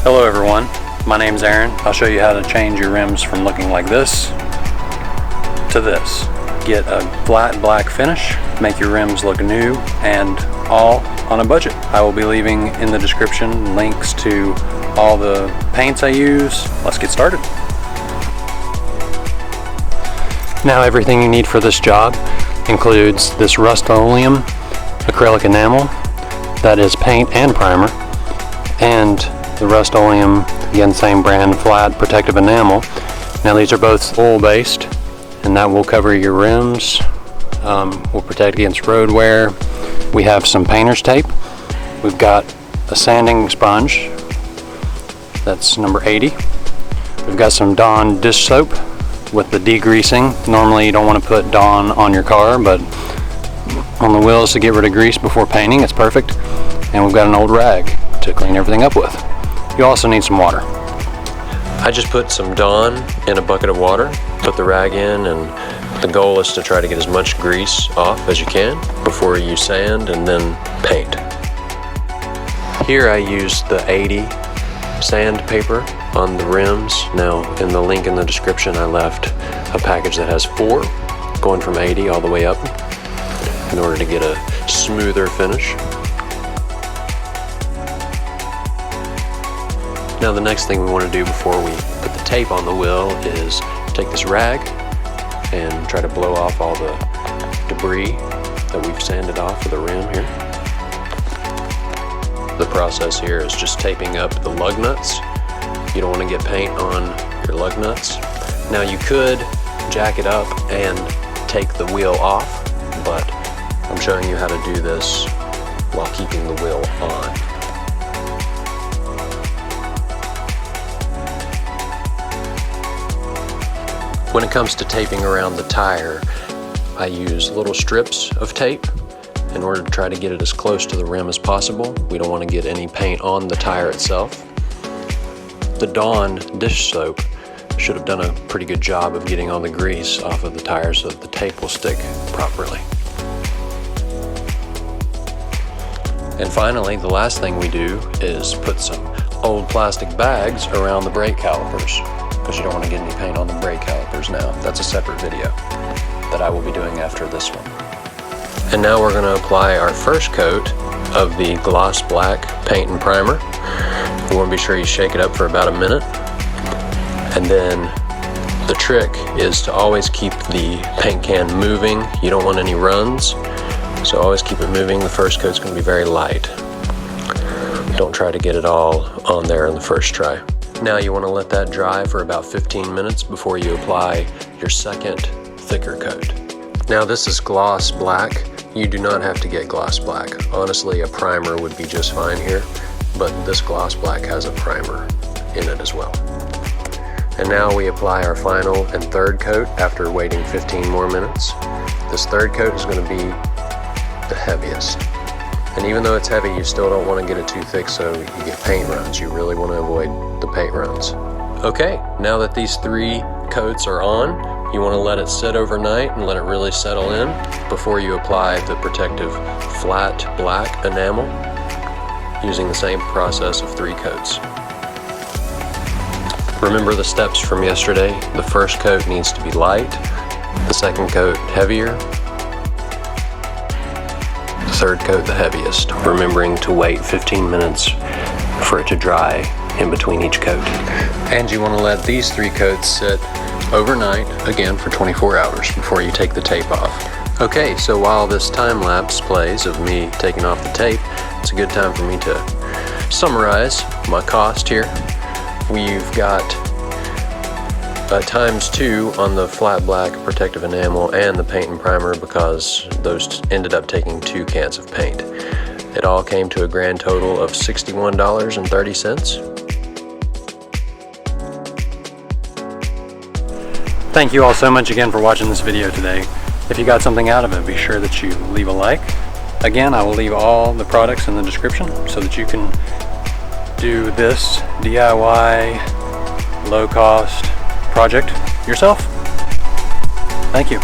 Hello everyone, my name's Aaron. I'll show you how to change your rims from looking like this to this. Get a flat black finish, make your rims look new, and all on a budget. I will be leaving in the description links to all the paints I use. Let's get started. Now everything you need for this job includes this Rust-Oleum acrylic enamel, that is paint and primer, and the Rust-Oleum, again same brand, flat protective enamel. Now these are both oil based, and that will cover your rims, will protect against road wear. We have some painter's tape. We've got a sanding sponge, that's number 80. We've got some Dawn dish soap with the degreasing. Normally you don't want to put Dawn on your car, but on the wheels to get rid of grease before painting, it's perfect. And we've got an old rag to clean everything up with. You also need some water. I just put some Dawn in a bucket of water, put the rag in, and the goal is to try to get as much grease off as you can before you sand and then paint. Here I used the 80 sandpaper on the rims. Now in the link in the description I left a package that has 4, going from 80 all the way up, in order to get a smoother finish. Now the next thing we want to do before we put the tape on the wheel is take this rag and try to blow off all the debris that we've sanded off of the rim here. The process here is just taping up the lug nuts. You don't want to get paint on your lug nuts. Now you could jack it up and take the wheel off, but I'm showing you how to do this while keeping the wheel on. When it comes to taping around the tire, I use little strips of tape in order to try to get it as close to the rim as possible. We don't want to get any paint on the tire itself. The Dawn dish soap should have done a pretty good job of getting all the grease off of the tire so that the tape will stick properly. And finally, the last thing we do is put some old plastic bags around the brake calipers, because you don't want to get any paint on the brake calipers now. That's a separate video that I will be doing after this one. And now we're going to apply our first coat of the gloss black paint and primer. You want to be sure you shake it up for about a minute. And then the trick is to always keep the paint can moving. You don't want any runs, so always keep it moving. The first coat's going to be very light. Don't try to get it all on there in the first try. Now you want to let that dry for about 15 minutes before you apply your second thicker coat. Now this is gloss black. You do not have to get gloss black. Honestly, a primer would be just fine here, but this gloss black has a primer in it as well. And now we apply our final and third coat after waiting 15 more minutes. This third coat is going to be the heaviest. And even though it's heavy, you still don't want to get it too thick so you get paint runs. You really want to avoid the paint runs. Okay, now that these 3 coats are on, you want to let it sit overnight and let it really settle in before you apply the protective flat black enamel, using the same process of 3 coats. Remember the steps from yesterday. The first coat needs to be light, the second coat heavier, the third coat the heaviest, remembering to wait 15 minutes for it to dry in between each coat. And you want to let these 3 coats sit overnight, again for 24 hours before you take the tape off. Okay, so while this time lapse plays of me taking off the tape, it's a good time for me to summarize my cost here. We've got ×2 on the flat black protective enamel and the paint and primer, because those ended up taking 2 cans of paint. It all came to a grand total of $61.30. Thank you all so much again for watching this video today. If you got something out of it, be sure that you leave a like. Again, I will leave all the products in the description so that you can do this DIY low cost project yourself. Thank you.